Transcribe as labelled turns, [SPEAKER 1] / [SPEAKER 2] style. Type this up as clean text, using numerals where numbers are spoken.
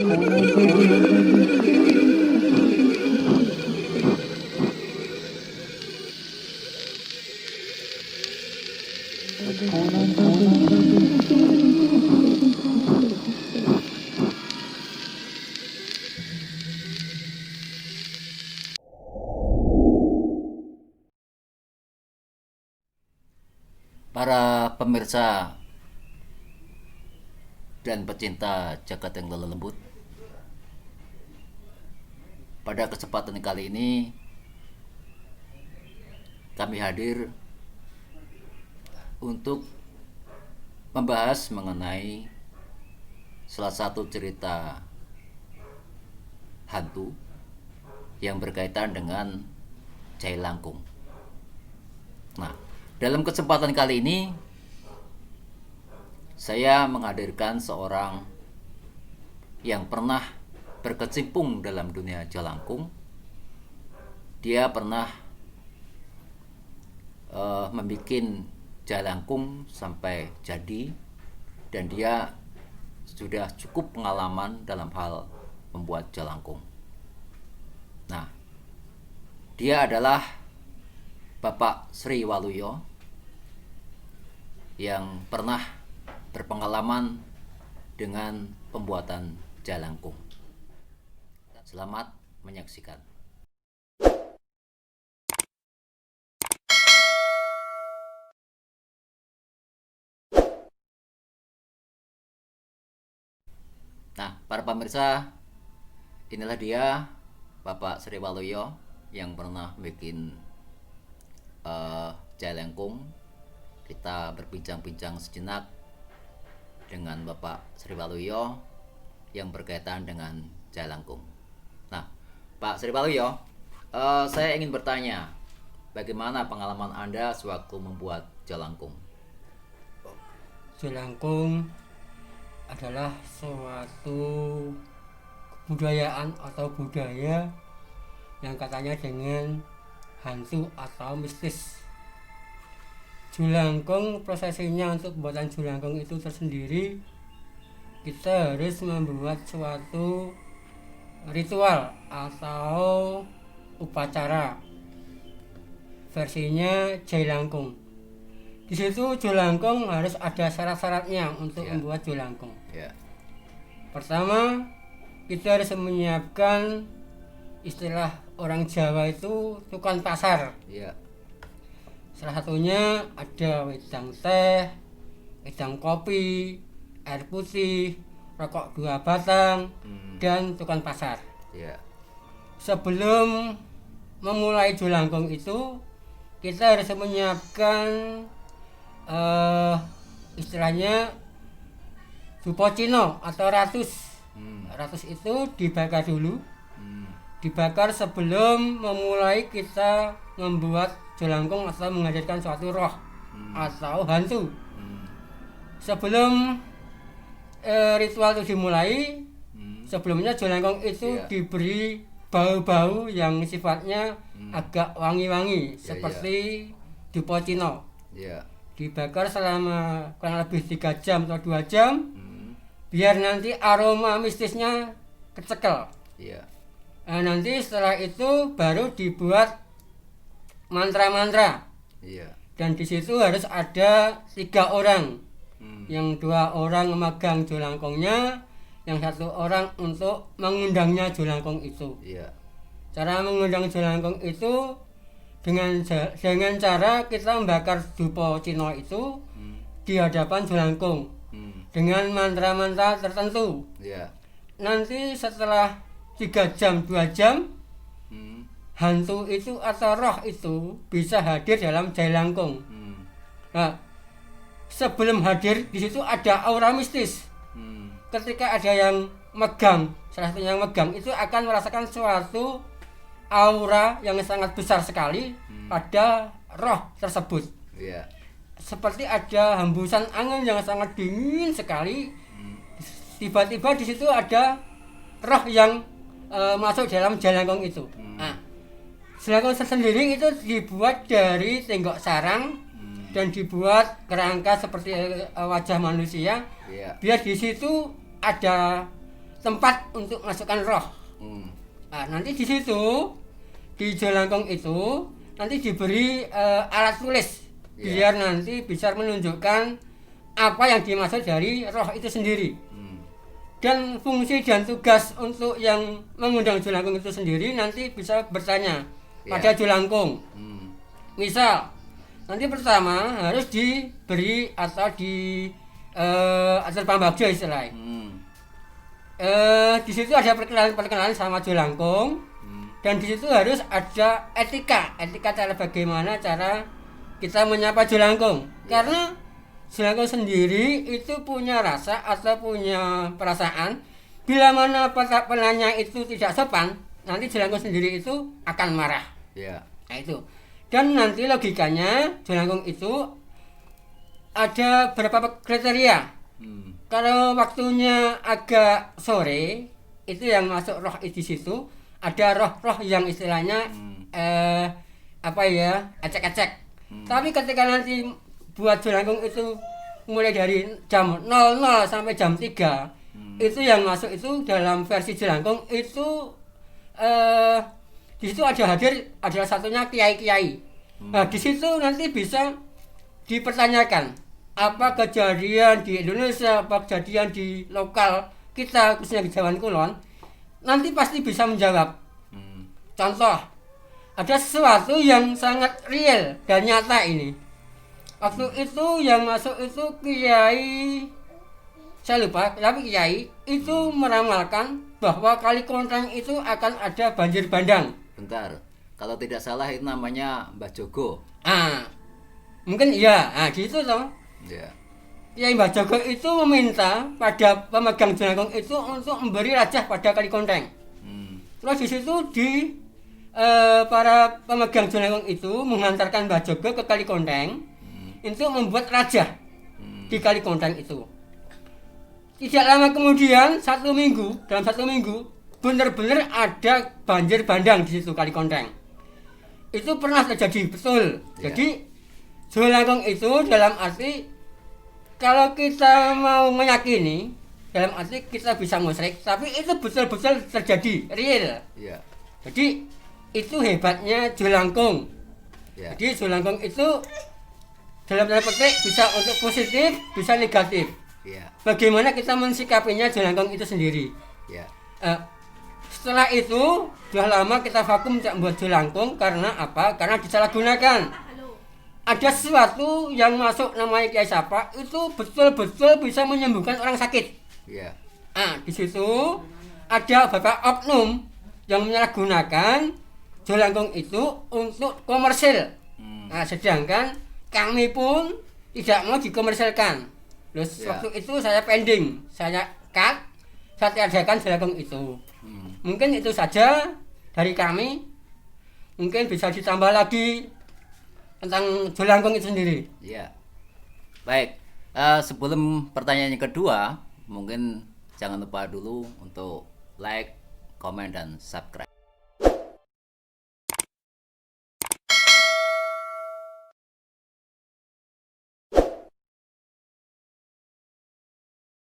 [SPEAKER 1] Para pemirsa dan pecinta jagat yang lembut, pada kesempatan kali ini kami hadir untuk membahas mengenai salah satu cerita hantu yang berkaitan dengan Jailangkung. Nah, dalam kesempatan kali ini saya menghadirkan seorang yang pernah berkecimpung dalam dunia Jalangkung. Dia pernah membuat Jalangkung sampai jadi, dan dia sudah cukup pengalaman dalam hal membuat Jalangkung. Nah, dia adalah Bapak Sri Waluyo yang pernah berpengalaman dengan pembuatan Jalangkung. Selamat menyaksikan. Nah, para pemirsa, inilah dia Bapak Sri Waluyo yang pernah bikin Jalangkung. Kita berbincang-bincang sejenak dengan Bapak Sri Waluyo yang berkaitan dengan Jalangkung. Nah, Pak Sri Waluyo, saya ingin bertanya, bagaimana pengalaman Anda sewaktu membuat Jalangkung?
[SPEAKER 2] Jalangkung adalah suatu kebudayaan atau budaya yang katanya dengan hantu atau mistis. Jalangkung, prosesinya untuk pembuatan Jalangkung itu tersendiri. Kita harus membuat suatu ritual atau upacara, versinya Jalangkung. Di situ Jalangkung harus ada syarat-syaratnya untuk membuat Jalangkung. Pertama, kita harus menyiapkan, istilah orang Jawa itu tukang pasar. Salah satunya ada wedang teh, wedang kopi, air putih, rokok 2 batang, dan tukang pasar. Sebelum memulai Jalangkung itu, kita harus menyiapkan istilahnya dupo Cino atau ratus. Ratus itu dibakar dulu. Dibakar sebelum memulai kita membuat Jalangkung atau menghadirkan suatu roh atau hantu. Sebelum ritual itu dimulai, sebelumnya Jalangkung itu diberi bau-bau yang sifatnya agak wangi-wangi, seperti dupo Cino. Dibakar selama kurang lebih 3 jam atau 2 jam, biar nanti aroma mistisnya kecekel. Nah, nanti setelah itu baru dibuat mantra-mantra. Dan di situ harus ada 3 orang. Yang 2 orang memegang Jalangkungnya, yang 1 orang untuk mengundangnya Jalangkung itu. Cara mengundang Jalangkung itu dengan cara kita membakar dupo Cino itu di hadapan Jalangkung dengan mantra-mantra tertentu. Nanti setelah 3 jam 2 jam, hantu itu atau roh itu bisa hadir dalam Jalangkung. Nah, sebelum hadir di situ ada aura mistis. Ketika ada yang megang, salah satu yang megang itu akan merasakan suatu aura yang sangat besar sekali pada roh tersebut. Seperti ada hembusan angin yang sangat dingin sekali. Tiba-tiba di situ ada roh yang masuk dalam Jalangkung itu. Nah, Jalangkung sendiri itu dibuat dari tenggok sarang dan dibuat kerangka seperti wajah manusia. Biar di situ ada tempat untuk masukkan roh. Nah, nanti di situ di jelangkung itu nanti diberi alat tulis biar nanti bisa menunjukkan apa yang dimaksud dari roh itu sendiri. Dan fungsi dan tugas untuk yang mengundang jelangkung itu sendiri nanti bisa bertanya pada jelangkung. Misal nanti pertama harus diberi atau di atur pambagio istilahnya. Di situ ada perkenalan sama jelangkung, dan di situ harus ada etika cara bagaimana cara kita menyapa jelangkung. Karena jelangkung sendiri itu punya rasa atau punya perasaan. Bila mana penanya itu tidak sopan, nanti jelangkung sendiri itu akan marah. Nah itu. Dan nanti logikanya jelangkung itu ada beberapa kriteria. Kalau waktunya agak sore, itu yang masuk roh di situ. Ada roh-roh yang istilahnya acek-acek. Tapi ketika nanti buat jelangkung itu mulai dari jam 00 sampai jam 3, itu yang masuk itu dalam versi jelangkung itu di situ adalah satunya kiai-kiai. Nah, di situ nanti bisa dipertanyakan apa kejadian di Indonesia, apa kejadian di lokal kita khususnya di Jawa Kulon, nanti pasti bisa menjawab. Contoh, ada sesuatu yang sangat real dan nyata ini. Waktu itu yang masuk itu kiai, saya lupa, tapi kiai itu meramalkan bahwa Kali Konteng itu akan ada banjir bandang.
[SPEAKER 1] Bentar, kalau tidak salah itu namanya Mbah Jogo.
[SPEAKER 2] Mungkin iya, gitu toh. Kiai Mbah Jogo itu meminta pada pemegang jelangkung itu untuk memberi rajah pada Kali Konteng. Terus di situ para pemegang jelangkung itu menghantarkan Mbah Jogo ke Kali Konteng untuk membuat rajah di Kali Konteng itu. Tidak lama kemudian, dalam satu minggu, benar-benar ada banjir bandang di situ Kali Konteng. Itu pernah terjadi, betul. Jadi jelangkung itu dalam arti kalau kita mau meyakini, dalam arti kita bisa musyrik, tapi itu betul-betul terjadi, real. Jadi itu hebatnya jelangkung. Jadi jelangkung itu dalam tanda petik bisa untuk positif, bisa negatif. Bagaimana kita mensikapinya jelangkung itu sendiri. Setelah itu sudah lama kita vakum tidak membuat jelangkung. Karena apa? Karena disalahgunakan. Ada sesuatu yang masuk namanya Kiai Sapa itu betul-betul bisa menyembuhkan orang sakit. Di situ ada beberapa oknum yang menyalahgunakan jelangkung itu untuk komersil. Sedangkan kami pun tidak mau dikomersilkan. Terus waktu itu saya pending, saya cut, saya tiadakan jelangkung itu. Mungkin itu saja dari kami. Mungkin bisa ditambah lagi tentang jelangkung itu sendiri.
[SPEAKER 1] Baik, sebelum pertanyaan yang kedua, mungkin jangan lupa dulu untuk like, komen, dan subscribe.